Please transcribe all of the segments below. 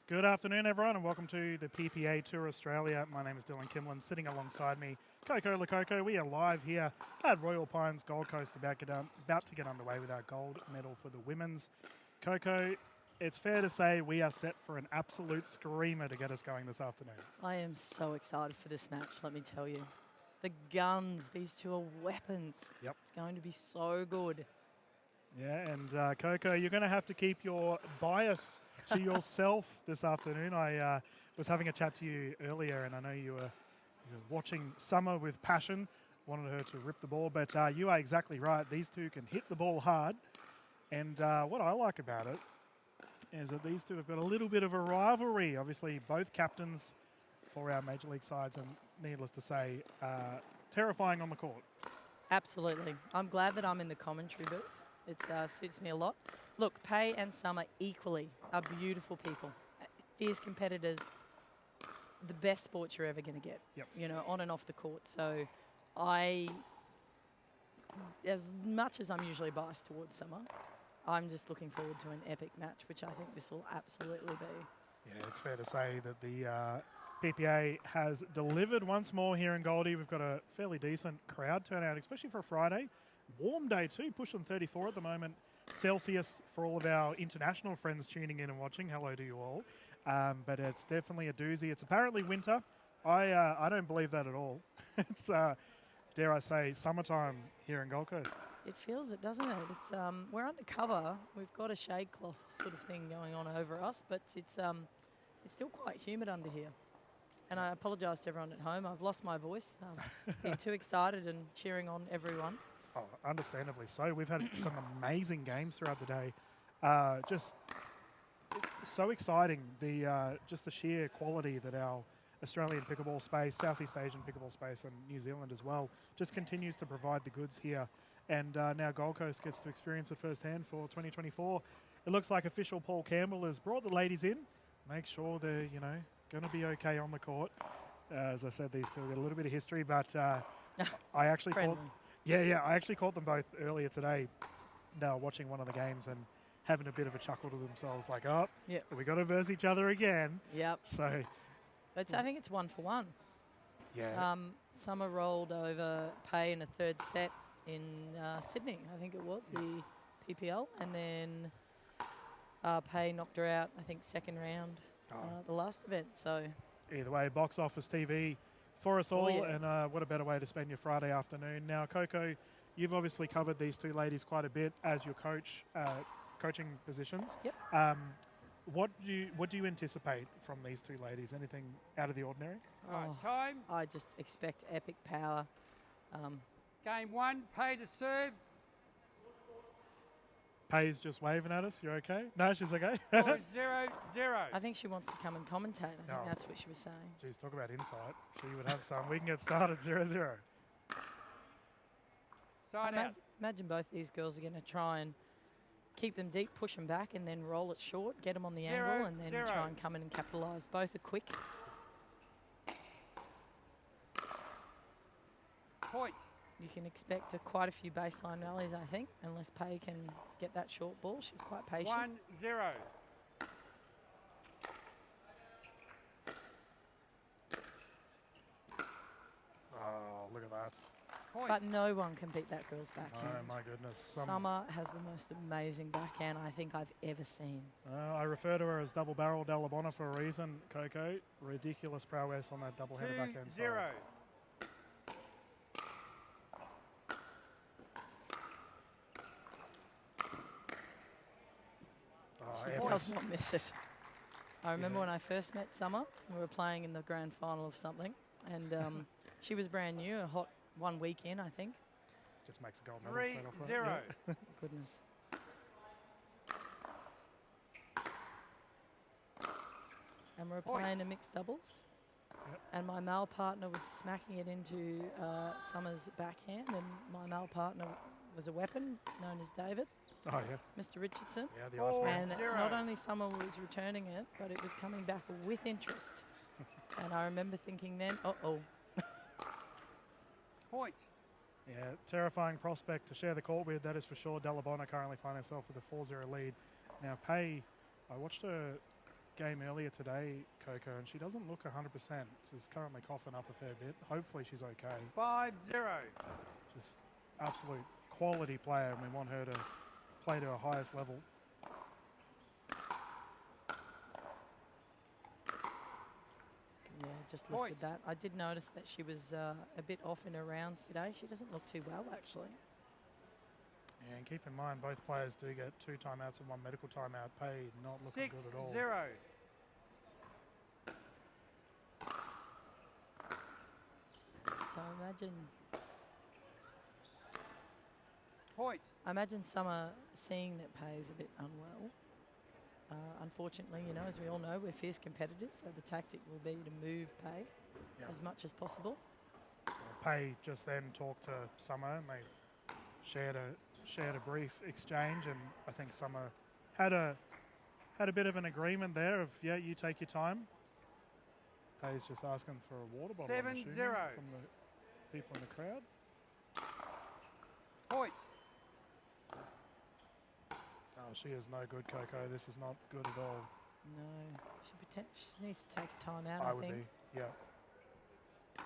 Good afternoon, everyone, and welcome to the PPA Tour Australia. My name is Dylan Kimlin. Sitting alongside me, Coco Lococo. We are live here at Royal Pines, Gold Coast, about to get underway with our gold medal for the women's. Coco, it's fair to say we are set for an absolute screamer to get us going this afternoon. I am so excited for this match, let me tell you. The guns, these two are weapons. Yep. It's going to be so good. Yeah, and Coco, you're going to have to keep your bias to yourself this afternoon. I was having a chat to you earlier, and I know you were watching Summer with passion, wanted her to rip the ball, but you are exactly right. These two can hit the ball hard, and what I like about it is that these two have got a little bit of a rivalry. Obviously, both captains for our Major League sides, and needless to say, terrifying on the court. Absolutely. I'm glad that I'm in the commentary booth. It suits me a lot. Look, Pei and Summer equally are beautiful people. Fierce competitors, the best sports you're ever going to get, you know, on and off the court. So as much as I'm usually biased towards Summer, I'm just looking forward to an epic match, which I think this will absolutely be. Yeah, it's fair to say that the PPA has delivered once more here in Goldie. We've got a fairly decent crowd turnout, especially for a Friday. Warm day too, pushing 34 at the moment. Celsius for all of our international friends tuning in and watching. Hello to you all. But it's definitely a doozy. It's apparently winter. I don't believe that at all. It's, dare I say, summertime here in Gold Coast. It feels it, doesn't it? It's we're undercover. We've got a shade cloth sort of thing going on over us, but it's still quite humid under here. And I apologise to everyone at home. I've lost my voice. Been too excited and cheering on everyone. Oh, understandably so. We've had some amazing games throughout the day. Just so exciting. Just the sheer quality that our Australian pickleball space, Southeast Asian pickleball space, and New Zealand as well, just continues to provide the goods here. And now Gold Coast gets to experience it firsthand for 2024. It looks like official Paul Campbell has brought the ladies in. Make sure they're, you know, going to be okay on the court. As I said, these two have got a little bit of history, but I actually caught... Yeah, I actually caught them both earlier today. They were watching one of the games and having a bit of a chuckle to themselves, like, oh, we got to verse each other again. Yep. So, but I think it's 1-for-1. Yeah. Summer rolled over Pei in a third set in Sydney, I think it was, the PPL. And then Pei knocked her out, I think, second round, the last event. So either way, box office TV for us all, and what a better way to spend your Friday afternoon. Now, Coco, you've obviously covered these two ladies quite a bit as your coach, coaching positions. Yep. What do you anticipate from these two ladies? Anything out of the ordinary? All right, time. I just expect epic power. Game one, Pei to serve. Pei's just waving at us. You're okay? No, she's okay. 0-0. I think she wants to come and commentate. I think that's what she was saying. Geez, talk about insight. She would have some. We can get started 0-0. Sign out. Imagine both these girls are going to try and keep them deep, push them back, and then roll it short, get them on the angle, and then try and come in and capitalise. Both are quick. Point. You can expect quite a few baseline rallies, I think, unless Pei can get that short ball. She's quite patient. 1-0. Oh, look at that. Point. But no one can beat that girl's backhand. Oh, my goodness. Summer has the most amazing backhand I think I've ever seen. I refer to her as double barrel Dalla-Bona for a reason, Coco. Ridiculous prowess on that double-handed backhand side. 2-0. She does not miss it. I remember when I first met Summer, we were playing in the grand final of something, and she was brand new, a hot 1 week in, I think. Just makes a gold medal straight off. 3-0. Yeah. Goodness. And we're playing a mixed doubles. Yep. And my male partner was smacking it into Summer's backhand, and my male partner was a weapon known as David. Oh, yeah. Mr. Richardson. Yeah, the Iceman. And not only Summer was returning it, but it was coming back with interest. And I remember thinking then, uh-oh. Point. Yeah, terrifying prospect to share the court with, that is for sure. Dalla-Bona currently finding herself with a 4-0 lead. Now, Pei, I watched her game earlier today, Coco, and she doesn't look 100%. She's currently coughing up a fair bit. Hopefully she's okay. 5-0. Just absolute quality player, and we want her to play to her highest level. Yeah, just lifted Points. that. I did notice that she was a bit off in her rounds today. She doesn't look too well, actually. Yeah, and keep in mind, both players do get 2 timeouts and 1 medical timeout. Pay not looking good at all. 6-0. So Points. I imagine Summer seeing that Pay is a bit unwell. Unfortunately, you know, as we all know, we're fierce competitors, so the tactic will be to move Pay as much as possible. Pay just then talked to Summer, and they shared a brief exchange, and I think Summer had a bit of an agreement there of, yeah, you take your time. Pay's just asking for a water bottle, I'm assuming, 7-0. from the people in the crowd. Points. Oh, she is no good, Coco. This is not good at all. No, she needs to take a time out, I I would think. be, yeah.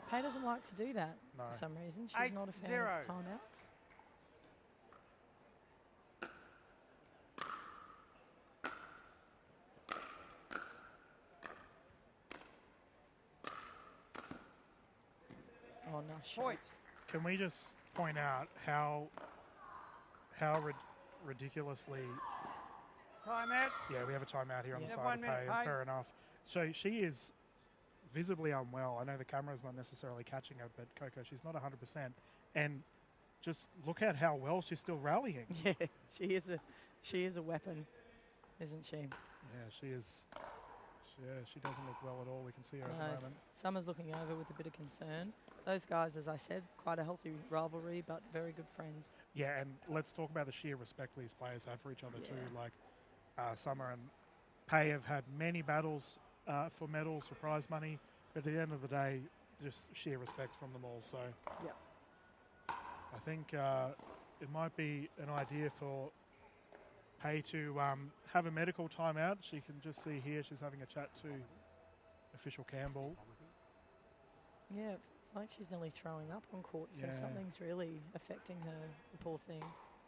Pay doesn't like to do that No. for some reason. She's not a fan 8-0. of timeouts. Oh, nice shot. Points. Can we just point out how ridiculously... Timeout. Yeah, we have a timeout here on the Yeah. side 1 of Pay, minute, and Pay. fair enough. So she is visibly unwell. I know the camera's not necessarily catching her, but Coco, she's not 100%. And just look at how well she's still rallying. Yeah, she is a weapon, isn't she? Yeah, she is. Yeah, she doesn't look well at all. We can see her at the No, moment. Summer's looking over with a bit of concern. Those guys, as I said, quite a healthy rivalry, but very good friends. Yeah, and let's talk about the sheer respect these players have for each other too. Yeah. Like Summer and Pay have had many battles for medals, for prize money, but at the end of the day, just sheer respect from them all. So Yep. I think it might be an idea for Pay to have a medical timeout. She can just see here she's having a chat to official Campbell. Yeah, it's like she's nearly throwing up on court, so Yeah. something's really affecting her, the poor thing.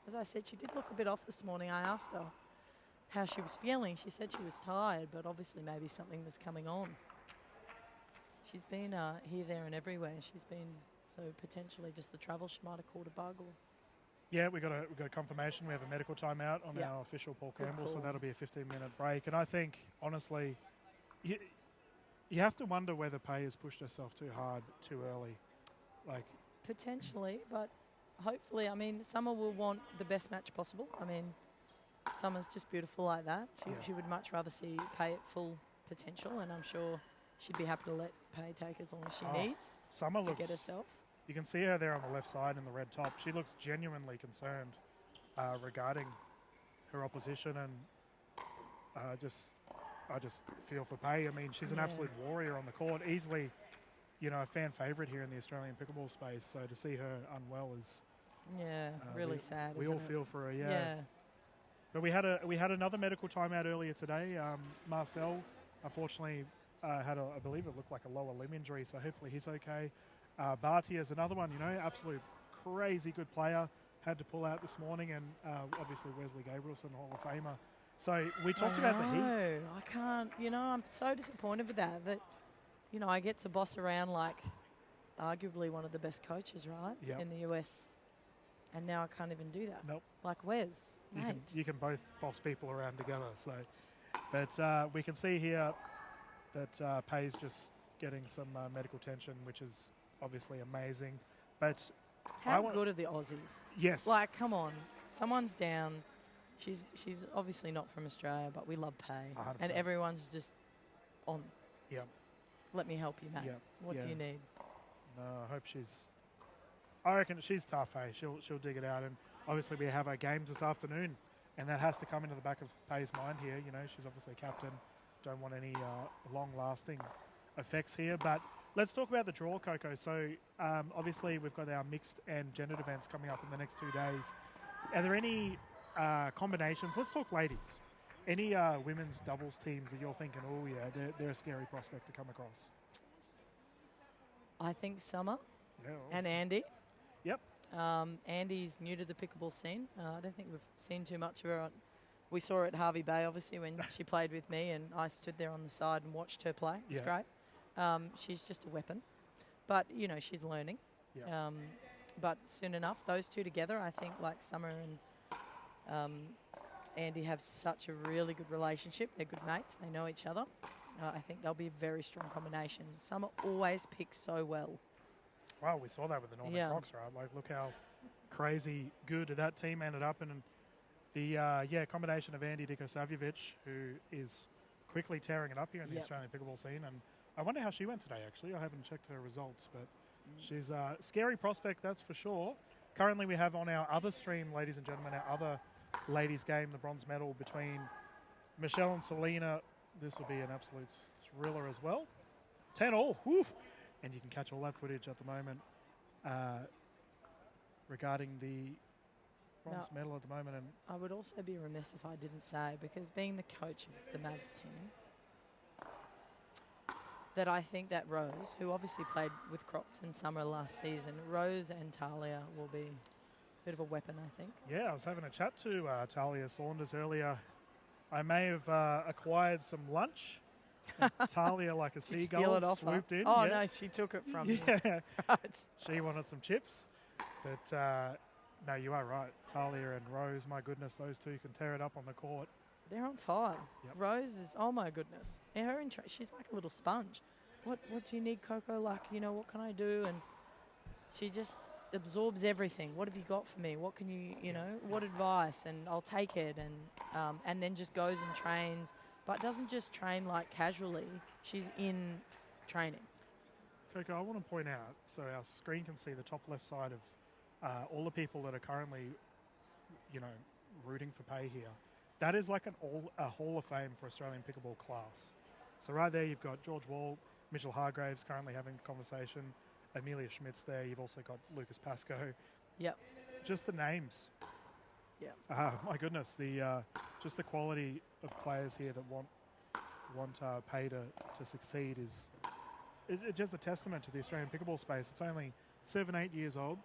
As I said, she did look a bit off this morning. I asked her how she was feeling. She said she was tired, but obviously maybe something was coming on. She's been here, there and everywhere. She's been, so potentially just the travel, she might have caught a bug. Or Yeah, we got a confirmation. We have a medical timeout on Yeah. our official Paul Good Campbell, so call. that'll be a 15-minute break. And I think, honestly, you have to wonder whether Pay has pushed herself too hard, too early. Like, potentially, but hopefully, I mean, Summer will want the best match possible. I mean, Summer's just beautiful like that. She would much rather see Pay at full potential, and I'm sure she'd be happy to let Pay take as long as she needs Summer to looks. get herself. You can see her there on the left side in the red top. She looks genuinely concerned regarding her opposition, and I just feel for Pay. I mean, she's an Yeah. absolute warrior on the court, easily, you know, a fan favourite here in the Australian pickleball space. So to see her unwell is Yeah, really sad. We isn't all it? feel for her, Yeah. But we had another medical timeout earlier today. Marcel, unfortunately, had I believe it looked like a lower limb injury, so hopefully he's okay. Barty is another one, you know, absolute crazy good player. Had to pull out this morning, and obviously Wesley Gabrielson, Hall of Famer. So we talked about the heat. No, I can't. You know, I'm so disappointed with that. That, you know, I get to boss around like arguably one of the best coaches, right, Yep. in the US, and now I can't even do that. Nope. Like Wes, mate. You can both boss people around together. So, but we can see here that Pay's just getting some medical attention, which is obviously amazing. But How good are the Aussies? yes, Like, come on, someone's down. She's obviously not from Australia, but we love Pay, 100%. and everyone's just on. Yep. Let me help you, mate. Yep. What Yeah. do you need? No, I reckon she's tough, hey. She'll dig it out, and obviously we have our games this afternoon, and that has to come into the back of Pay's mind here. You know, she's obviously captain. Don't want any long-lasting effects here, but let's talk about the draw, Coco. So obviously we've got our mixed and gendered events coming up in the next 2 days. Are there any combinations? Let's talk ladies. Any women's doubles teams that you're thinking, oh yeah, they're a scary prospect to come across? I think Summer Yeah. and Andy. Yep. Andy's new to the pickleball scene. I don't think we've seen too much of her. We saw her at Harvey Bay, obviously, when she played with me, and I stood there on the side and watched her play. It's great. She's just a weapon. But, you know, she's learning. Yeah. But soon enough, those two together, I think, like Summer and Andy have such a really good relationship. They're good mates. They know each other. I think they'll be a very strong combination. Summer always picks so well. Wow, we saw that with the Norman Cox, right? Like, look how crazy good that team ended up in. And the combination of Andy Dikosavjevic, who is quickly tearing it up here in the Australian pickleball scene. And I wonder how she went today, actually. I haven't checked her results, but she's a scary prospect, that's for sure. Currently, we have on our other stream, ladies and gentlemen, our other ladies' game, the bronze medal between Michelle and Selena. This will be an absolute thriller as well. 10-all, woof! And you can catch all that footage at the moment regarding the bronze medal at the moment. And I would also be remiss if I didn't say, because being the coach of the Mavs team, that I think that Rose, who obviously played with Crotts in summer last season, Rose and Talia will be a bit of a weapon, I think. Yeah, I was having a chat to Talia Saunders earlier. I may have acquired some lunch. Talia, like a seagull, swooped in. Oh, no, she took it from me. Right. She wanted some chips. But, no, you are right. Talia and Rose, my goodness, those two can tear it up on the court. They're on fire. Yep. Rose is, oh, my goodness. Yeah, her she's like a little sponge. What do you need, Coco? Like, you know, what can I do? And she just absorbs everything. What have you got for me? What can you know, what advice? And I'll take it. And then just goes and trains, but doesn't just train like casually. She's in training. Coco, I want to point out, so our screen can see the top left side of all the people that are currently, you know, rooting for pay here. That is like a Hall of Fame for Australian pickleball class. So right there you've got George Wall, Mitchell Hargraves currently having a conversation, Amelia Schmitz there. You've also got Lucas Pascoe. Yep. Just the names. Yeah. My goodness, just the quality of players here that want pay to succeed is just a testament to the Australian pickleball space. It's only 7-8 years old,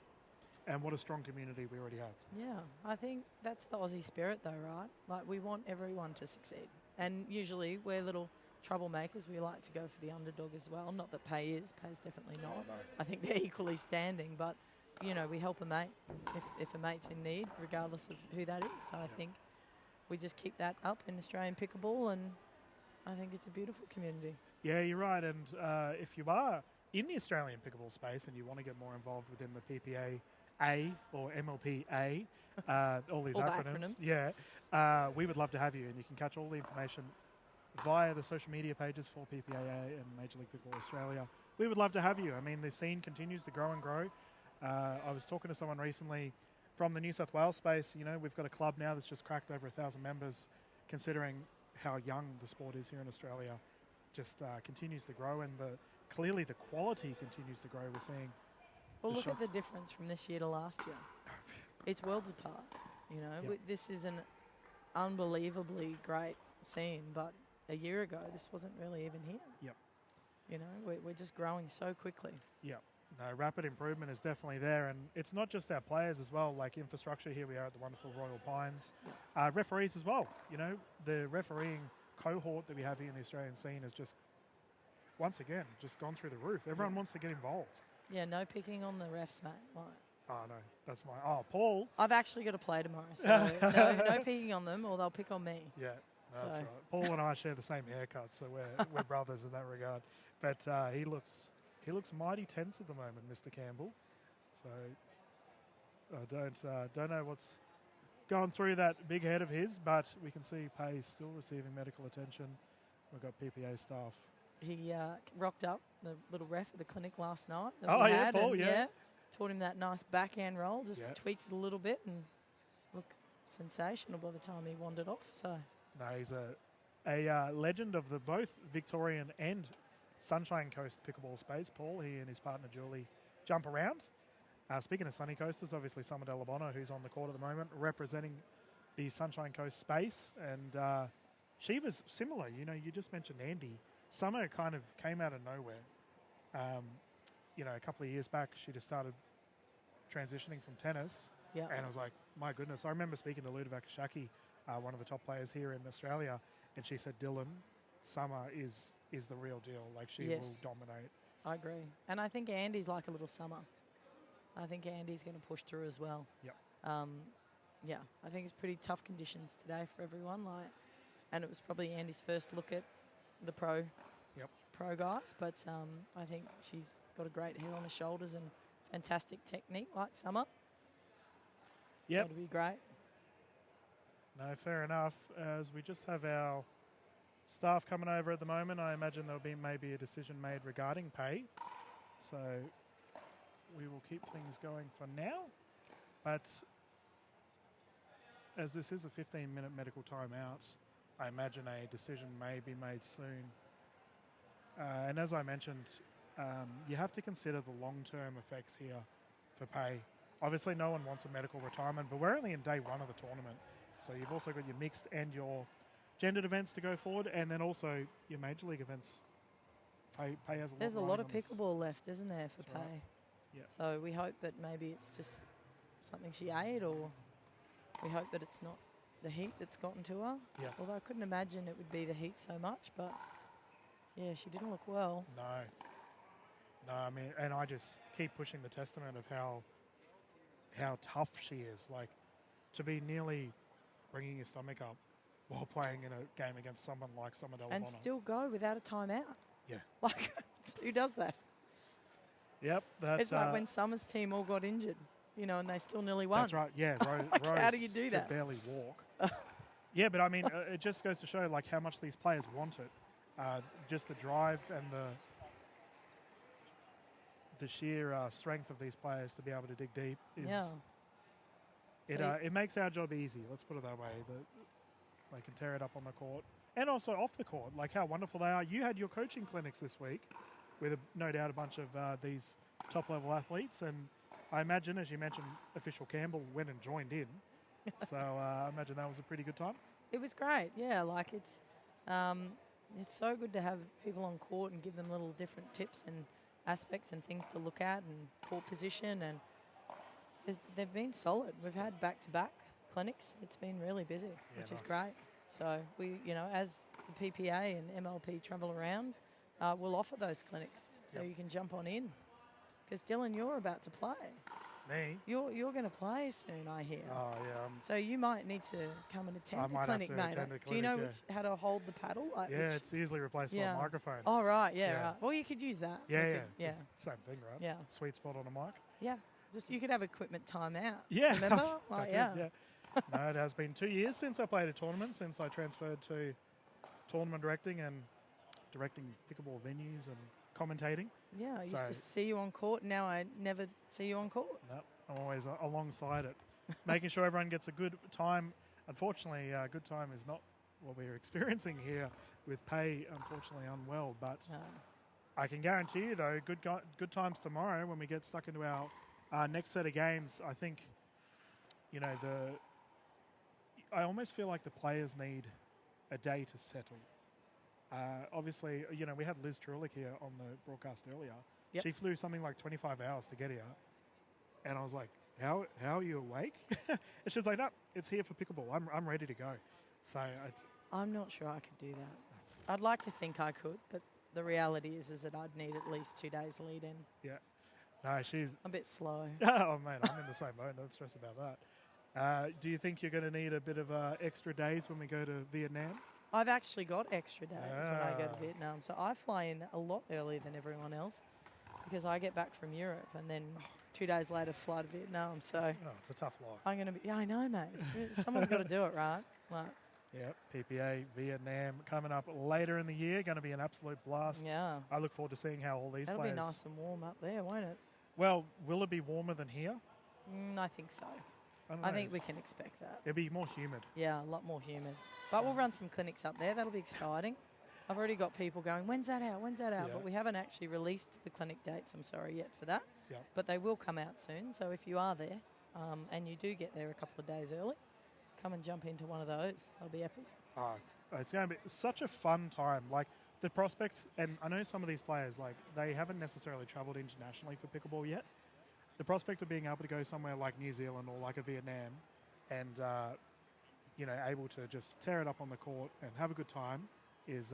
and what a strong community we already have. Yeah, I think that's the Aussie spirit, though, right? Like, we want everyone to succeed, and usually we're little troublemakers. We like to go for the underdog as well. Not that Pay's definitely not. No. I think they're equally standing, but you know, we help a mate if a mate's in need, regardless of who that is. So I think we just keep that up in Australian pickleball, and I think it's a beautiful community. Yeah, you're right. And if you are in the Australian pickleball space and you want to get more involved within the PPA A or MLPA, all these all acronyms, the yeah, we would love to have you. And you can catch all the information via the social media pages for PPAA and Major League Pickleball Australia. We would love to have you. I mean, the scene continues to grow and grow. I was talking to someone recently from the New South Wales space. You know, we've got a club now that's just cracked over 1,000 members, considering how young the sport is here in Australia. Just continues to grow, and clearly the quality continues to grow. We're seeing. Well, look at the difference from this year to last year. It's worlds apart. You know, this is an unbelievably great scene, but a year ago this wasn't really even here. Yep. You know, we're just growing so quickly. Yep. No, rapid improvement is definitely there, and it's not just our players as well, like infrastructure. Here we are at the wonderful Royal Pines. Referees as well. You know, the refereeing cohort that we have here in the Australian scene has just, once again, just gone through the roof. Everyone wants to get involved. Yeah, no picking on the refs, mate. Right. Oh, no, that's my... Oh, Paul. I've actually got to play tomorrow, so no picking on them, or they'll pick on me. Yeah, no, that's right. Paul and I share the same haircut, so we're brothers in that regard. But he looks mighty tense at the moment, Mr. Campbell. So I don't know what's going through that big head of his, but we can see Pay still receiving medical attention. We've got PPA staff. He rocked up, the little ref at the clinic last night. Paul, taught him that nice backhand roll, just tweaked it a little bit, and looked sensational by the time he wandered off. So no, he's a legend of the both Victorian and Sunshine Coast pickleball space. Paul, he and his partner Julie jump around. Speaking of Sunny Coasters, obviously Dalla-Bona, who's on the court at the moment, representing the Sunshine Coast space. And she was similar. You know, you just mentioned Andy. Summer kind of came out of nowhere. You know, a couple of years back, she just started transitioning from tennis. Yeah. And I was like, my goodness. I remember speaking to Ludovic Shaki, one of the top players here in Australia, and she said, Dylan, Summer is the real deal. Like, she will dominate. I agree. And I think Andy's like a little Summer. I think Andy's going to push through as well. Yep. Yeah, I think it's pretty tough conditions today for everyone. And it was probably Andy's first look at the pro guys. But I think she's got a great head on her shoulders and fantastic technique like Summer. Yep. So it'll be great. No, fair enough. As we just have our staff coming over at the moment, I imagine there'll be maybe a decision made regarding pay. So we will keep things going for now. But as this is a 15-minute medical timeout, I imagine a decision may be made soon. And as I mentioned, you have to consider the long-term effects here for pay. Obviously, no one wants a medical retirement, but we're only in day one of the tournament. So you've also got your mixed and your gendered events to go forward, and then also your major league events. Pay has a lot. There's a lot of pickleball left, isn't there, for That's pay? right. Yeah. So we hope that maybe it's just something she ate, or we hope that it's not the heat that's gotten to her. Yeah. Although I couldn't imagine it would be the heat so much, but yeah, she didn't look well. No, I mean, and I just keep pushing the testament of how tough she is. Like, to be nearly bringing your stomach up while playing in a game against someone like Dalla-Bona. And still go without a timeout. Yeah. Like, who does that? Yep. That's, it's like when Summer's team all got injured, you know, and they still nearly won. That's right. Yeah. Like, Rose how do you do could that? barely walk. Yeah, but I mean, it just goes to show like how much these players want it. Just the drive and the sheer strength of these players to be able to dig deep is. Yeah. It makes our job easy. Let's put it that way. They can tear it up on the court and also off the court. Like how wonderful they are. You had your coaching clinics this week with no doubt a bunch of these top-level athletes, and I imagine, as you mentioned, Official Campbell went and joined in. So I imagine that was a pretty good time. It was great. Yeah, like it's so good to have people on court and give them little different tips and aspects and things to look at and court position, and they've been solid. We've had back-to-back clinics. It's been really busy, which is great. So we, you know, as the PPA and MLP travel around, we'll offer those clinics so you can jump on in. Because Dylan, you're about to play. Me? You're going to play soon, I hear. Oh, yeah. So you might need to come and attend the clinic, mate. Do you know how to hold the paddle? Like it's easily replaced by a microphone. Oh, right. Yeah, right. Well, you could use that. Yeah. It's same thing, right? Yeah. Sweet spot on a mic. Yeah. Just you could have equipment time out. Yeah. Remember? Like, yeah. No, it has been 2 years since I played a tournament, since I transferred to tournament directing and directing pickleball venues and commentating. Yeah, I used to see you on court. Now I never see you on court. No, I'm always alongside it, making sure everyone gets a good time. Unfortunately, good time is not what we're experiencing here with Pay, unfortunately, unwell. But I can guarantee you, though, good times tomorrow when we get stuck into our next set of games. I think, you know, I almost feel like the players need a day to settle. Obviously, you know, we had Liz Trulick here on the broadcast earlier. Yep. She flew something like 25 hours to get here. And I was like, how are you awake? And she was like, no, it's here for pickleball. I'm ready to go. So I'm not sure I could do that. I'd like to think I could, but the reality is that I'd need at least 2 days lead in. Yeah. No, she's a bit slow. Oh, man, I'm in the same boat. Don't stress about that. Do you think you're going to need a bit of extra days when we go to Vietnam? I've actually got extra days when I go to Vietnam. So I fly in a lot earlier than everyone else because I get back from Europe and then 2 days later fly to Vietnam. So it's a tough life. I'm going to be, yeah, I know, mate. Someone's got to do it, right? Like, yep, PPA, Vietnam coming up later in the year. Going to be an absolute blast. Yeah. I look forward to seeing how all these That'll players... be nice and warm up there, won't it? Well, will it be warmer than here? I think so. I think we can expect that. It'll be more humid. Yeah, a lot more humid. But we'll run some clinics up there. That'll be exciting. I've already got people going, when's that out? When's that out? Yeah. But we haven't actually released the clinic dates, I'm sorry, yet for that. Yeah. But they will come out soon. So if you are there and you do get there a couple of days early, come and jump into one of those. That'll be epic. It's going to be such a fun time. Like the prospects, and I know some of these players, like they haven't necessarily travelled internationally for pickleball yet. The prospect of being able to go somewhere like New Zealand or like a Vietnam, and you know, able to just tear it up on the court and have a good time is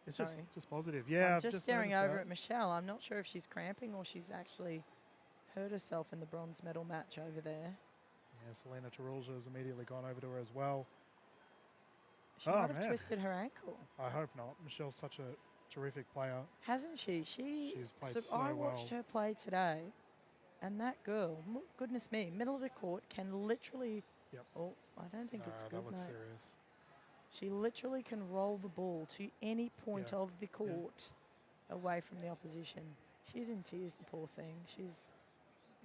it's just positive. Yeah, I'm just staring noticed over that. at Michelle. I'm not sure if she's cramping or she's actually hurt herself in the bronze medal match over there. Yeah, Selena Tarulja has immediately gone over to her as well. She Oh, might have man. twisted her ankle. I hope not. Michelle's such a terrific player. Hasn't she? She's played so I well. watched her play today, and that girl, goodness me, middle of the court, can literally... Yep. Oh, I don't think it's good, that looks mate. serious. She literally can roll the ball to any point Yeah. of the court away from the opposition. She's in tears, the poor thing.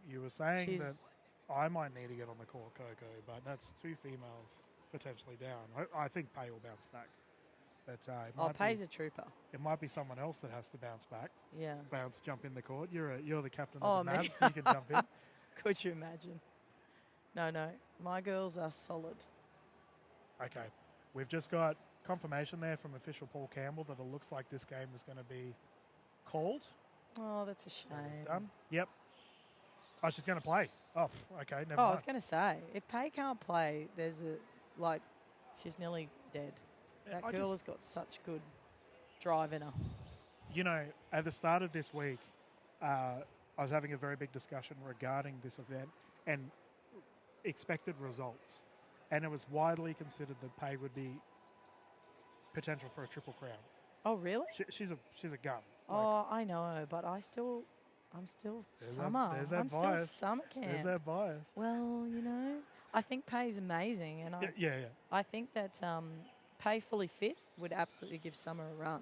You were saying She's- that I might need to get on the court, Coco, but that's two females potentially down. I think Pay will bounce back. But Pay's a trooper. it might be someone else that has to bounce back. Yeah. Jump in the court. You're the captain Oh, of the me. Mavs, so you can jump in. Could you imagine? No. My girls are solid. Okay. We've just got confirmation there from official Paul Campbell that it looks like this game is going to be called. Oh, that's a So shame. we're done. Yep. Oh, she's going to play. Oh, okay. Never Oh, I mind. was going to say, if Pay can't play, she's nearly dead. That I girl just- has got such good drive in her. You know, at the start of this week, I was having a very big discussion regarding this event and expected results. And it was widely considered that Pay would be potential for a triple crown. Oh, really? She's a gun. Oh, I know, but I'm still There's summer. that- there's that I'm still bias. summer camp. There's that bias. Well, you know, I think Pay's amazing, and Yeah. I think that Pay fully fit would absolutely give Summer a run.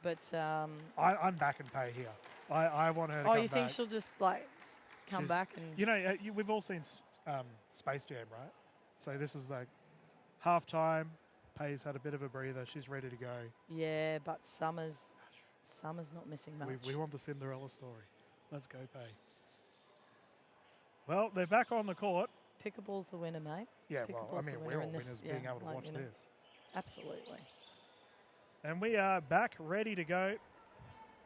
But I'm backing Pay here. I want her to come you think back. she'll just come She's- back and You know, we've all seen Space Jam, right? So this is like halftime. Pay's had a bit of a breather. She's ready to go. yeah, but Summer's not missing much. We want the Cinderella story. Let's go, Pay. Well, they're back on the court. Pickleball's the winner, mate. Yeah, well, I Pickleball's mean, the we're winner all in this, winners being able to like, watch you know, this. Absolutely. And we are back, ready to go.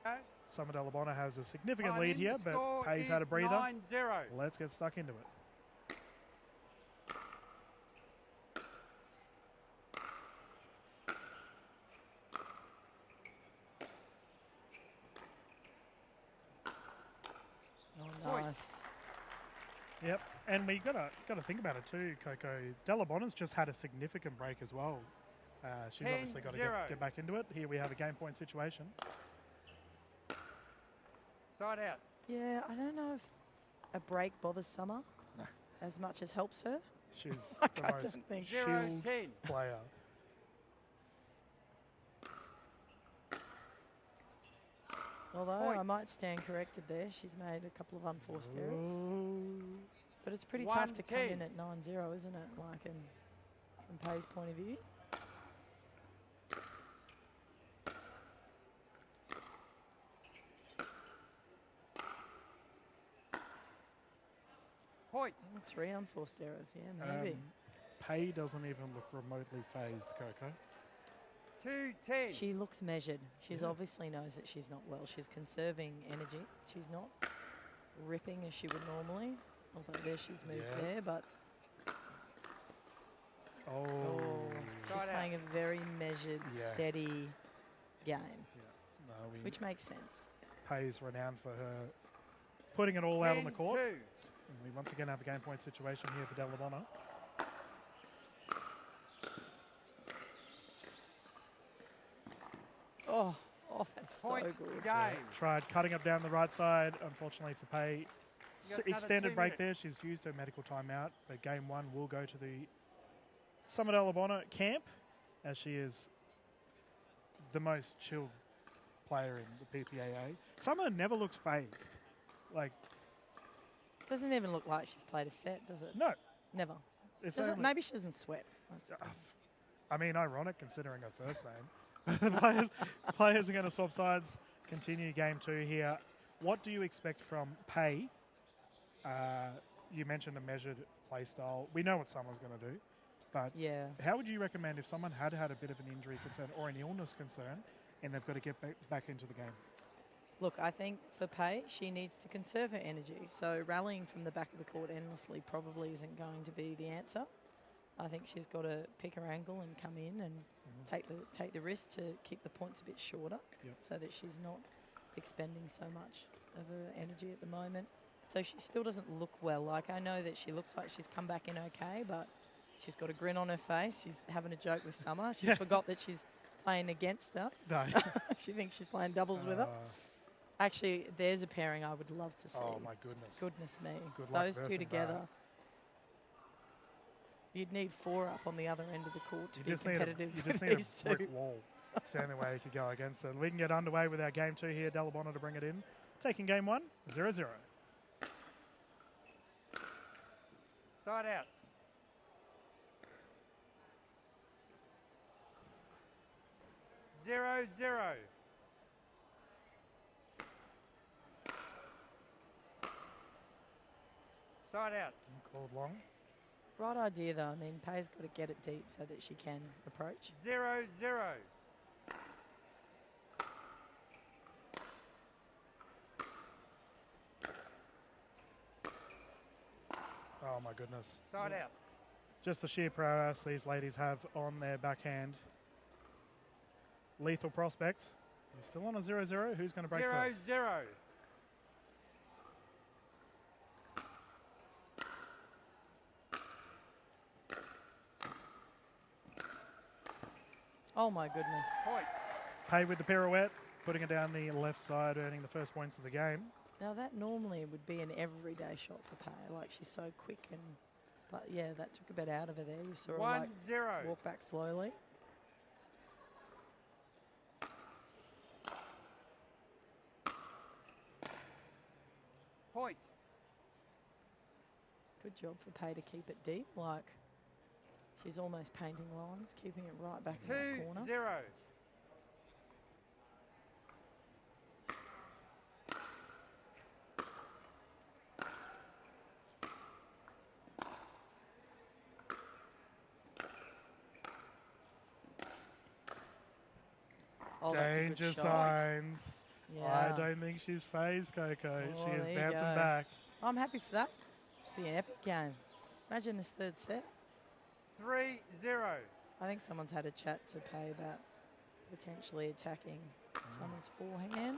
Okay. Summer Dalla-Bona has a significant Time lead in, here, the but score Pay's had a is breather. 9-0. Let's get stuck into it. Oh, Point. nice. Yep, and we gotta think about it too, Coco. Dalla-Bona's just had a significant break as well. She's obviously got to 10-0. get back into it. Here we have a game point situation. Side out. Yeah, I don't know if a break bothers Summer No. as much as helps her. She's Like, the I most don't think- chilled 0-10. player. Although Point. I might stand corrected there. She's made a couple of unforced errors. Ooh. But it's pretty tough to come 1-10. in at 9-0, isn't it? Like, from Pay's point of view. Point. 3 unforced errors, yeah, maybe. Pay doesn't even look remotely phased, Coco. 2-10. She looks measured. She's Yeah. obviously knows that she's not well. She's conserving energy. She's not ripping as she would normally. Although there she's moved Yeah. there, but Oh. she's Side out. playing a very measured, Yeah. steady game, No, which makes sense. Pay's renowned for her putting it all out on the court. 10-2. And we once again have a game point situation here for Dalla-Bona. Oh, that's Point. so good. Game. Tried cutting up down the right side, unfortunately for Pay. You got another Extended 2 break there. minutes. She's used her medical timeout, but game one will go to the Summer Dalla-Bona camp, as she is the most chilled player in the PPAA. Summer never looks phased. Like, Doesn't even look like she's played a set, does it? no. Never. It's Doesn't, only, maybe she doesn't sweat. That's I mean, ironic considering her first name. players are going to swap sides, continue game two here. What do you expect from Pay? You mentioned a measured play style. We know what Summer's going to do. But Yeah. how would you recommend if someone had had a bit of an injury concern or an illness concern and they've got to get back into the game? Look, I think for Pei, she needs to conserve her energy. So rallying from the back of the court endlessly probably isn't going to be the answer. I think she's got to pick her angle and come in and take the risk to keep the points a bit shorter, so that she's not expending so much of her energy at the moment. So she still doesn't look well. Like, I know that she looks like she's come back in okay, but she's got a grin on her face. She's having a joke with Summer. She's forgot that she's playing against her. No. She thinks she's playing doubles with her. Actually, there's a pairing I would love to see. Oh, my goodness. Goodness me. Good luck Those two versing together. that. You'd need 4 up on the other end of the court to You be just need competitive. you just with need these a brick two. wall. It's the only way you could go against it. We can get underway with our game 2 here. Dalla-Bona to bring it in. Taking game 1, 0-0. Side out. Zero, zero. Side out. Called long. Right idea, though. I mean, Pei's got to get it deep so that she can approach. 0-0. Oh, my goodness. Side out. Just the sheer prowess these ladies have on their backhand. Lethal prospects. We're still on a 0-0. Who's going to break first? 0-0. Oh, my goodness. Point. Pei with the pirouette, putting it down the left side, earning the first points of the game. Now, that normally would be an everyday shot for Pei. Like, she's so quick and... But, yeah, that took a bit out of her there. You saw her, like, 1-0. walk back slowly. Point. Good job for Pei to keep it deep. Like, she's almost painting lines, keeping it right back in that corner. 2-0. Oh, that's a good Danger shot. signs. Yeah. I don't think she's phased, Coco. Oh, She is there you bouncing go. back. I'm happy for that. Be an epic game. Imagine this third set. 3-0. I think someone's had a chat to Pei about potentially attacking Summer's forehand.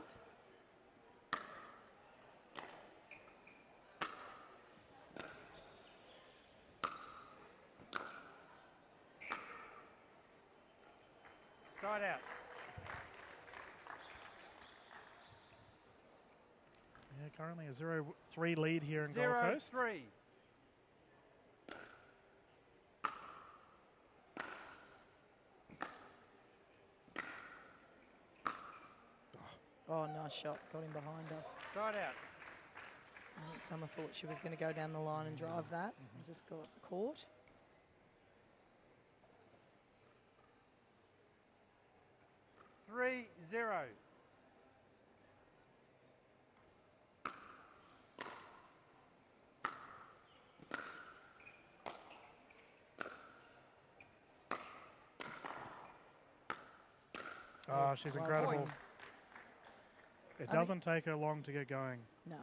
Side out. Yeah, currently a 0-3 lead here in Gold Coast. 0-3. Oh, nice shot. Got him behind her. Side out. I think Summer thought she was going to go down the line and drive that. Just got caught. Three, 0. Oh, she's incredible. Point. It I doesn't take her long to get going. No.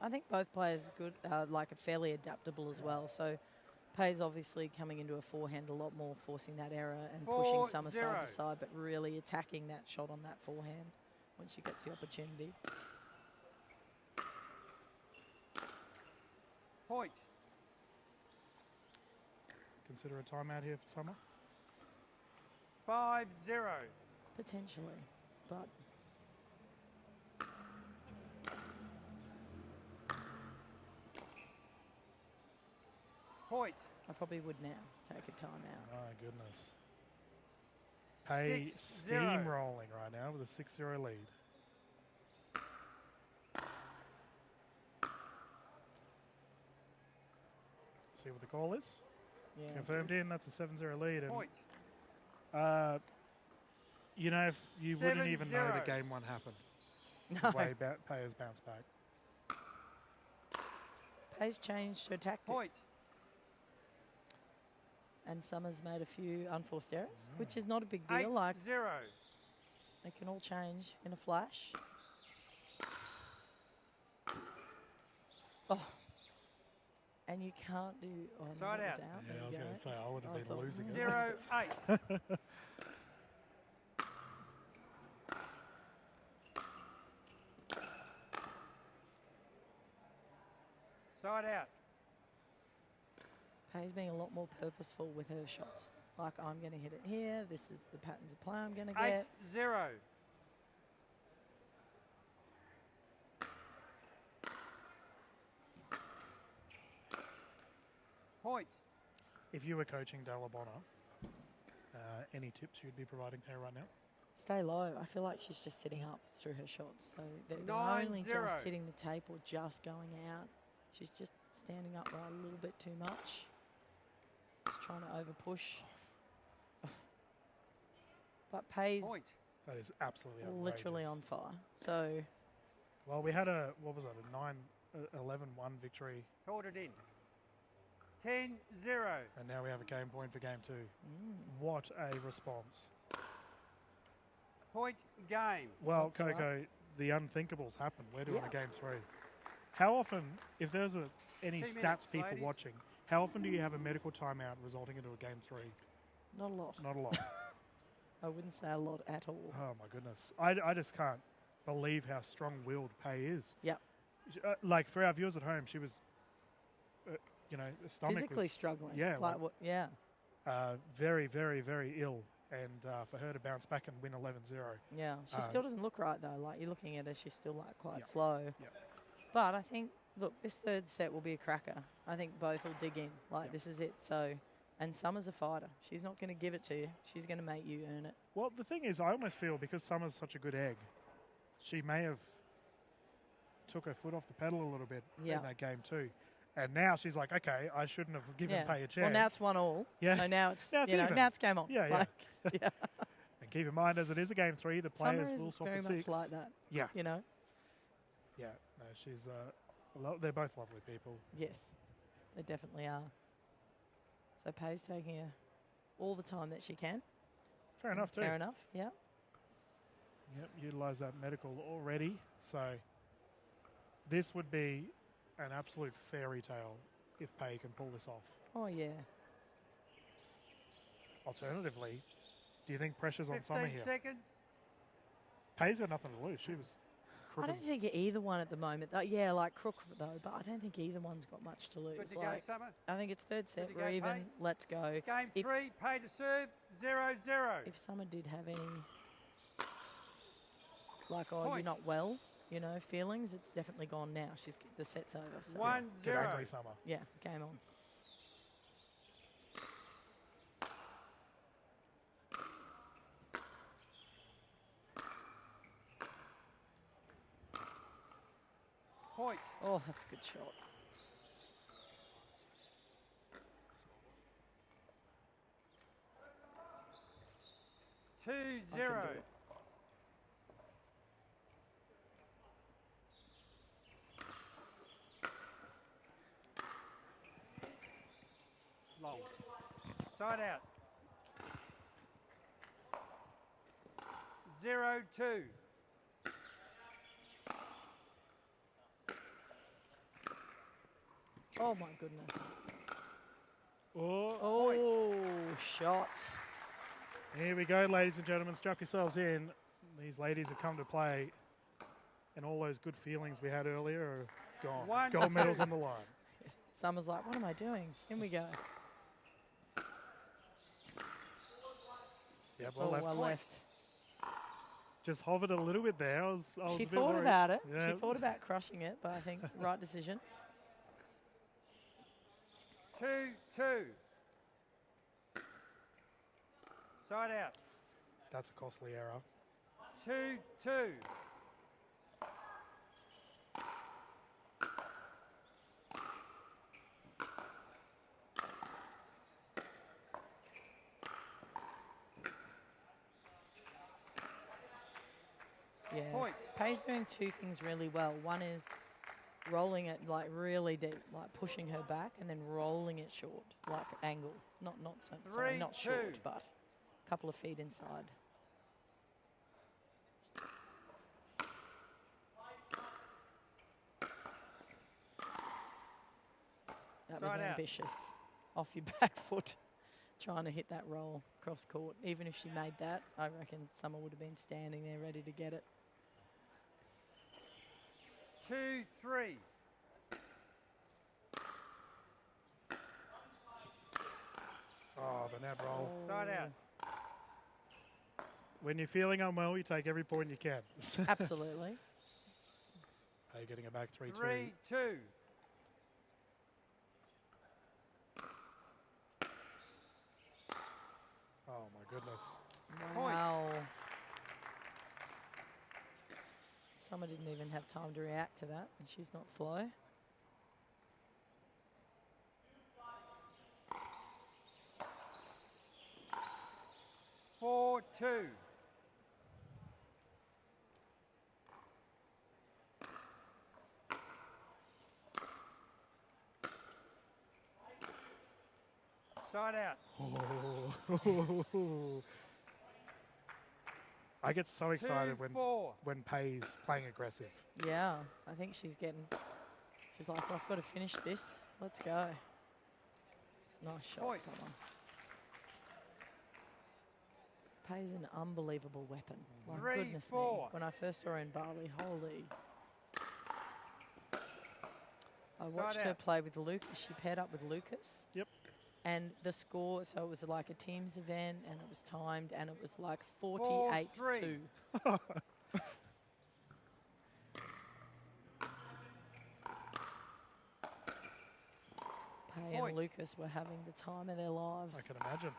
I think both players are good, like are fairly adaptable as well. So Pei's obviously coming into a forehand a lot more, forcing that error and pushing 4-0. Summer side to side, but really attacking that shot on that forehand when she gets the opportunity. Point. Consider a timeout here for Summer. 5-0. Potentially, but Point. I probably would now take a timeout. My goodness. Pei 6-0. steamrolling right now with a 6-0 lead. See what the call is. Yeah. Confirmed in, that's a 7-0 lead. And, Point. you know, if you wouldn't even know 7-0. that game one happened. No. The way Pei has bounced back. Pei's changed her tactic. Point. And Summers made a few unforced errors, which is not a big deal. Like 8-0. they can all change in a flash. Oh. And you can't do. Oh, no, Side that was out. out. Yeah, There I was you going go. to say, I would have I been thought, losing it. 0-8. Side out. Pay's being a lot more purposeful with her shots. Like, I'm going to hit it here. This is the patterns of play I'm going to get. 8-0. Point. If you were coaching Dalla-Bona, any tips you'd be providing her right now? Stay low. I feel like she's just sitting up through her shots. So they're 9-0. only just hitting the tape or just going out. She's just standing up right a little bit too much. Just trying to over push. But Pay's Point. That is absolutely outrageous. literally on fire. So Well, we had a, what was it, a 11-1 victory, Called it in. 10-0. and now we have a game point for game 2. What a response. Point game. Well, That's all right. Coco, the unthinkables happen. We're doing Yeah. a game 3. How often, if there's any 2 stats minutes, people ladies. watching, how often do you have a medical timeout resulting into a game 3? not a lot. Not a lot. I wouldn't say a lot at all. Oh, my goodness. I just can't believe how strong-willed Pay is. Yep. Like, for our viewers at home, she was, the stomach Physically was struggling. yeah, Like like- what? Yeah. very, very, very ill. And for her to bounce back and win 11-0. Yeah. She still doesn't look right though. Like you're looking at her, she's still like quite Yep. slow. Yep. But I think look, this third set will be a cracker. I think both will dig in. Like Yep. this is it. So, and Summer's a fighter. She's not going to give it to you. She's going to make you earn it. Well, the thing is, I almost feel because Summer's such a good egg, she may have took her foot off the pedal a little bit Yeah. in that game too. And now she's like, okay, I shouldn't have given Pay a chance. Well, now it's 1-1. Yeah. So now it's, Now it's even. now it's game on. Yeah, yeah. Like, yeah. And keep in mind, as it is a game 3, the players Summer will is swap very at much 6. like that. Yeah, You know. yeah. No, she's they're both lovely people. Yes, they definitely are. So Pay's taking her all the time that she can. Fair enough too. Fair enough. Yeah. Yep, utilise that medical already. So this would be an absolute fairy tale if Pay can pull this off. Oh yeah. Alternatively, do you think pressure's on 15 Summer here? seconds. Pay's got nothing to lose. She was I crooked. don't think either one at the moment. Yeah, like Crook though, but I don't think either one's got much to lose. Good to go, Like, Summer. I think it's third set. to We're go, even. Pay. Let's go. Game If- 3, Pay to serve, 0-0. If Summer did have any, like, oh, you're Point. not well, feelings, it's definitely gone now. The set's over. So 1-0. Get angry, Summer. yeah, game on. Point. Oh, that's a good shot. I can 2-0. do it. Long. Side out. 0-2. Oh my goodness. Oh, Oh, shots. here we go, ladies and gentlemen. Strap yourselves in. These ladies have come to play, and all those good feelings we had earlier are gone. 1-2. Gold medals on the line. Summer's like, what am I doing? In we go. Yeah, Oh, well left. well left. Just hovered a little bit there. I was She a bit thought worried. about it. Yeah. She thought about crushing it, but I think right decision. 2-2. Side out. That's a costly error. 2-2. Yeah. Point. Pay's doing two things really well. One is rolling it like really deep, like pushing her back, and then rolling it short, like angle. sorry, 3, not 2. short, but a couple of feet inside. That was Side out. ambitious. Off your back foot, trying to hit that roll cross court. Even if she made that, I reckon someone would have been standing there ready to get it. 2, 3. Oh, the nab roll. Side out. When you're feeling unwell, you take every point you can. Absolutely. Hey, getting it back 3-2. 3, 2. Oh, my goodness. Wow. Someone didn't even have time to react to that, and she's not slow. Four, 2. Side out. Oh. I get so excited 2, 4. when Pay's playing aggressive. Yeah, I think she's like, I've got to finish this. Let's go. Nice shot, Point. someone. Pay's an unbelievable weapon. My 3, goodness me. 4. When I first saw her in Bali, holy. I watched her out. play with Lucas. She paired up with Lucas. Yep. And the score, so it was like a teams event and it was timed and it was like 4, 3. 48-2. Pay Point. and Lucas were having the time of their lives, I can imagine.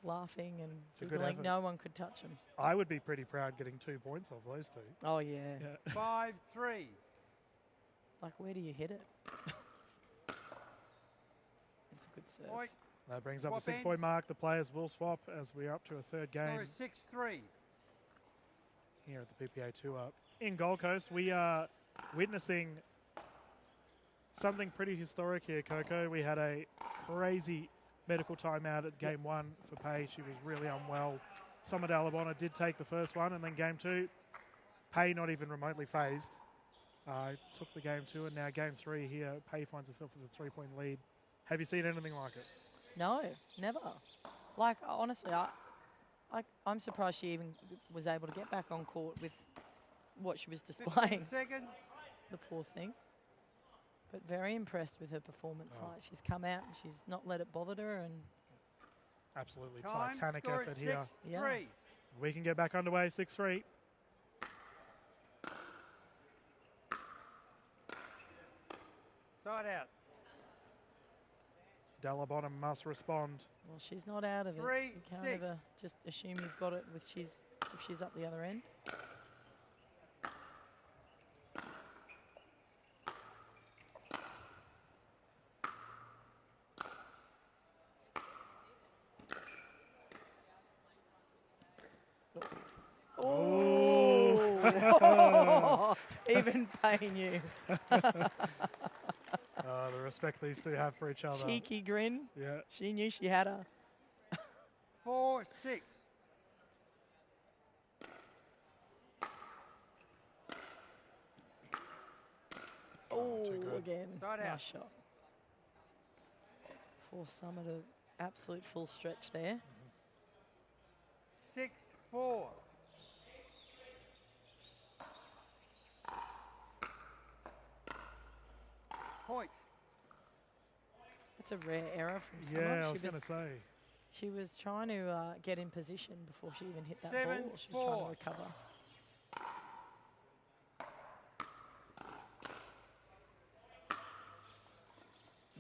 laughing and It's a good giggling. effort. No one could touch them. I would be pretty proud getting 2 points off those two. Oh, yeah. Yeah. 5, 3. Like, where do you hit it? It's a good serve. Point. That brings up the Swap 6-point ends. mark. The players will swap as we're up to a third game Score is 6, 3. here at the PPA Tour. In Gold Coast, we are witnessing something pretty historic here, Coco. We had a crazy medical timeout at game 1 for Pay. She was really unwell. Summer Dalla-Bona did take the first one, and then game 2, Pay not even remotely phased. Took the game 2, and now game 3 here, Pay finds herself with a 3-point lead. Have you seen anything like it? No, never. Like, honestly, I'm surprised she even was able to get back on court with what she was 15 displaying. seconds. The poor thing. But very impressed with her performance. Oh. Like, she's come out and she's not let it bother her. And Absolutely Time. titanic Score effort is here. 6, Yeah. 3. We can get back underway, 6-3. Side out. Dalla-Bona must respond. well, she's not out of it. 3, You can't 6. ever just assume you've got it with if she's up the other end. Oh! Even paying you. The respect these two have for each other. Cheeky grin. Yeah. She knew she had her. 4, 6. Oh, too good. again. Side out. Nice shot. Force Summer to absolute full stretch there. 6, 4. Point. It's a rare error from Summer. Yeah, I She was going to say. She was trying to get in position before she even hit that 7, ball. She was trying 4. to recover.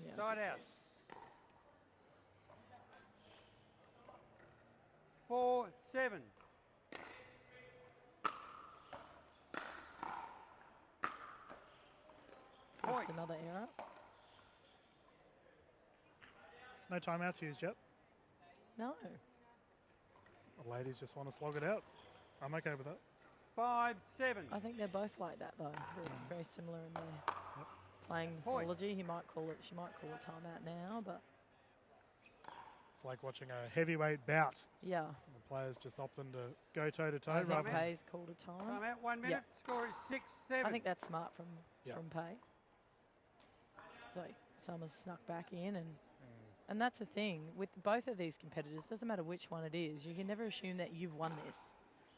Yeah. Side out. 4, 7. Forced Point. another error. No timeouts used yet. No. The ladies just want to slog it out. I'm okay with that. 5, 7. I think they're both like that though. They're very similar in their playing Point. mythology. She might call it timeout now, but It's like watching a heavyweight bout. Yeah. The players just opting to go toe-to-toe. I think rather than- Pay's called a time. Time out, 1 minute. Score is 6-7. I think that's smart from Yeah. Pay. So Summers snuck back in, and that's the thing with both of these competitors. Doesn't matter which one it is. You can never assume that you've won this,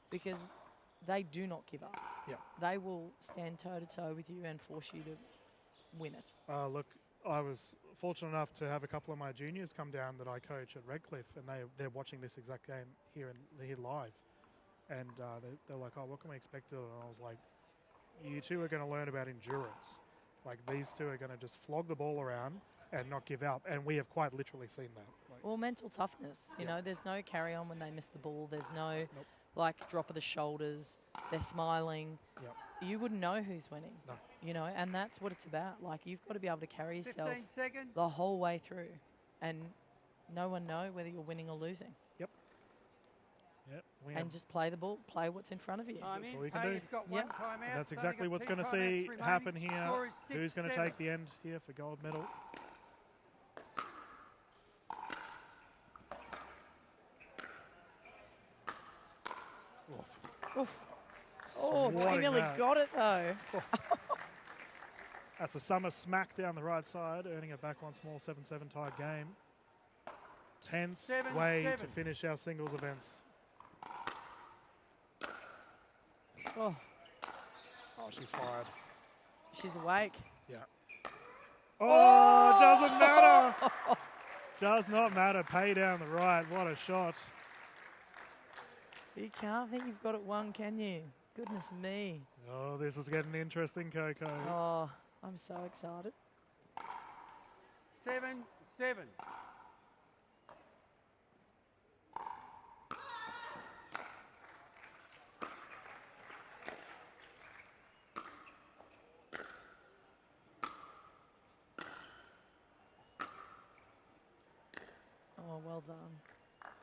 because they do not give up. Yeah. They will stand toe to toe with you and force you to win it. Look, I was fortunate enough to have a couple of my juniors come down that I coach at Redcliffe, and they're watching this exact game here live, and they're like, "Oh, what can we expect?" And I was like, "You two are going to learn about endurance. Like, these two are going to just flog the ball around and not give up," and we have quite literally seen that. Like, Well, mental toughness. You know, there's no carry on when they miss the ball. There's no Nope. like drop of the shoulders. They're smiling. Yep. You wouldn't know who's winning. No. You know, and that's what it's about. Like, you've got to be able to carry yourself 15 seconds. the whole way through, and no one know whether you're winning or losing. yeah, we And have- just play the ball, play what's in front of you. Time That's in. all you can Pay, do. You've got Yep. one time out. and that's Sonny exactly got what's 2 going to timeouts see remaining. happen here. Score is Who's going to 6-7. take the end here for gold medal? Oof. Oof. Oh, he Swatting nearly that. got it though. That's a summer smack down the right side, earning it back once more. 7-7 tied game. Tense 7-7. way to finish our singles events. Oh, Oh, she's fired. she's awake. Yeah. Oh, doesn't matter. Does not matter. Pay down the right. What a shot. You can't think you've got it won, can you? Goodness me. Oh, this is getting interesting, Coco. Oh, I'm so excited. 7-7. Oh, well done.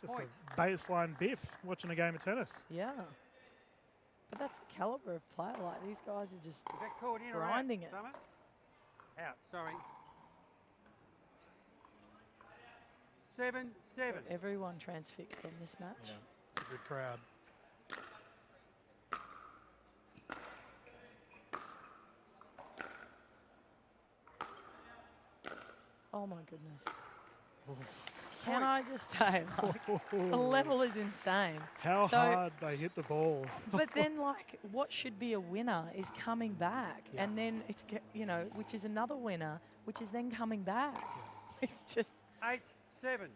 Just Point. a baseline biff watching a game of tennis. Yeah. But that's the caliber of player. Like, these guys are just Is that called in or out? grinding it. Summer? Out, sorry. 7-7. everyone transfixed on this match. Yeah, it's a good crowd. Oh my goodness. Can I just say, like, the level is insane. How So- hard they hit the ball. But then, like, what should be a winner is coming back. Yeah. And then it's, you know, which is another winner, which is then coming back. It's just, 8-7.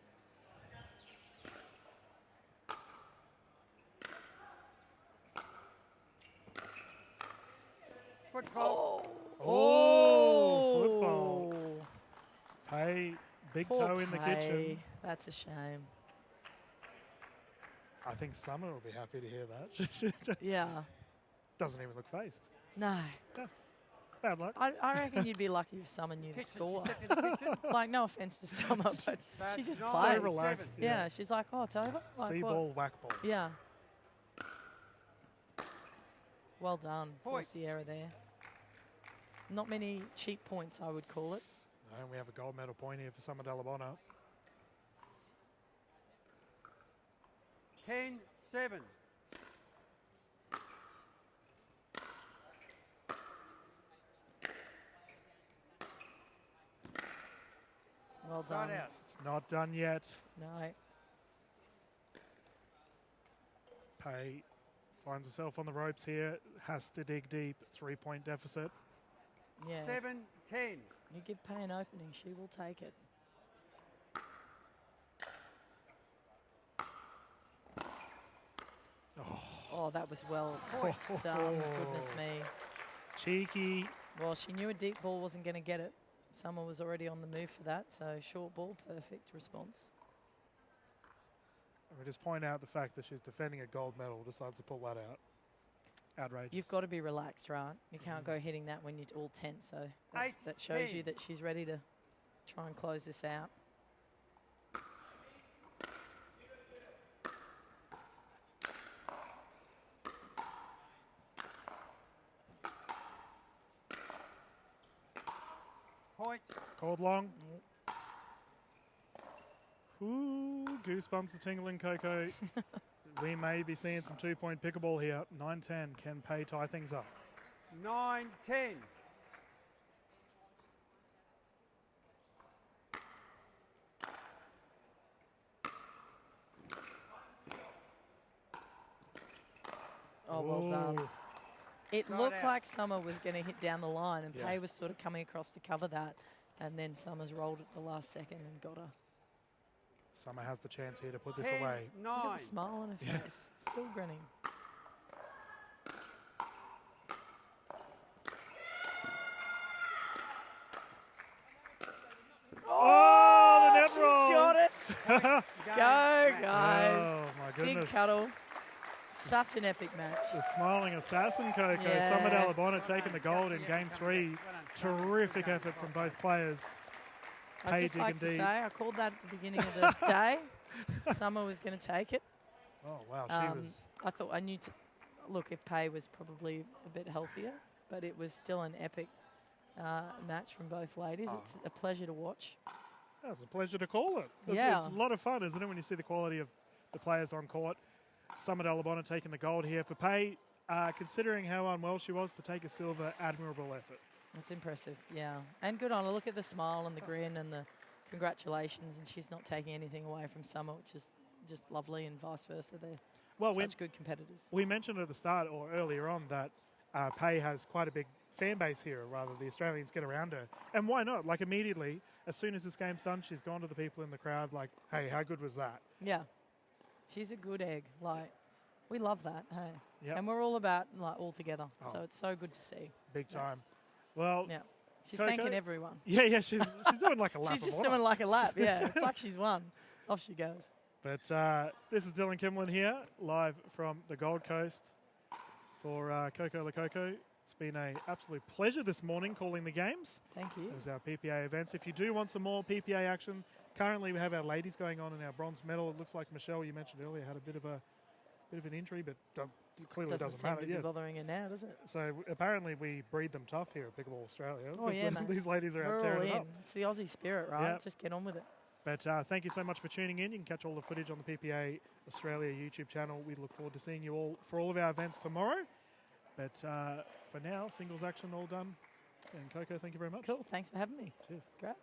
Foot fault. Oh, foot fault. Pay, big Poor toe in the kitchen. Pay. That's a shame. I think Summer will be happy to hear that. Yeah. Doesn't even look phased. No. Bad luck. I reckon you'd be lucky if Summer knew the Kitchen. score. She stepped in the kitchen. Like, no offense to Summer, but she just Nine, So plays. seven. relaxed. Yeah, she's like, oh, it's over. Like, See what? ball, whack ball. Yeah. Well done. Point. Forced the error there. Not many cheap points, I would call it. And we have a gold medal point here for Summer Dalla-Bona. 10-7. Well Side done. out. It's not done yet. No. Pay finds herself on the ropes here. Has to dig deep. 3-point deficit. Yeah. 7-10. You give Pay an opening, she will take it. Oh, that was well done. Goodness me. Cheeky. Well, she knew a deep ball wasn't going to get it. Summer was already on the move for that, so short ball, perfect response. We just point out the fact that she's defending a gold medal, decides to pull that out. Outrageous. You've got to be relaxed, right? You can't go hitting that when you're all tense, so that shows you 8-10. that she's ready to try and close this out. Point. Called long. Ooh. goosebumps are tingling, Coco. We may be seeing some 2-point pickleball here. 9-10. Can Pei tie things up? 9-10. Oh, well done. Ooh. It Side looked out. like Summer was going to hit down the line, and Yeah. Pei was sort of coming across to cover that, and then Summers rolled at the last second and got her. Summer has the chance here to put this 10, away. Look at 9. the smile on her Yeah. face, still grinning. Oh, the net She's roll. got it. Game, Go, match. guys. Oh, my Big goodness. cuddle. Such an epic match. The smiling assassin, Coco. Yeah. Summer Dalla-Bona Well taking done, the gold in Kelsey. game Well 3. done, Summer. Terrific Well done. effort from both players. I'd Pei just like to Diggin' say, I called that at the beginning of the day. Summer was going to take it. Oh, wow. She was... I thought I knew. Look, if Pei was probably a bit healthier, but it was still an epic match from both ladies. Oh. It's a pleasure to watch. That was a pleasure to call it. Yeah. It's a lot of fun, isn't it, when you see the quality of the players on court. Summer Dalla-Bona taking the gold here for Pei. Considering how unwell she was to take a silver, admirable effort. That's impressive, yeah. And good on her. Look at the smile and the grin and the congratulations. And she's not taking anything away from Summer, which is just lovely, and vice versa. They're Well, such good competitors. we mentioned at the start or earlier on that Pei has quite a big fan base here, rather the Australians get around her. And why not? Like immediately, as soon as this game's done, she's gone to the people in the crowd like, hey, how good was that? Yeah. She's a good egg. Like, we love that, hey. Yep. And we're all about, like, all together. Oh. So it's so good to see. Big Yeah. time. Well, Yeah. She's Coco? thanking everyone. yeah, she's doing like a lap She's of just honor. doing like a lap, yeah. It's like she's won. Off she goes. But this is Dylan Kimlin here, live from the Gold Coast for Coco La Coco. It's been an absolute pleasure this morning calling the games. Thank you. As our PPA events. If you do want some more PPA action, currently we have our ladies going on in our bronze medal. It looks like Michelle, you mentioned earlier, had a bit of an injury, but clearly Doesn't doesn't seem matter. to be bothering her now, does it? So apparently we breed them tough here at Pickleball Australia. Oh, yeah, mate. These ladies are out We're all tearing it in. up. It's the Aussie spirit, right? Yeah. Just get on with it. But thank you so much for tuning in. You can catch all the footage on the PPA Australia YouTube channel. We look forward to seeing you all for all of our events tomorrow. But for now, singles action all done. And Coco, thank you very much. Cool. Thanks for having me. Cheers. Great.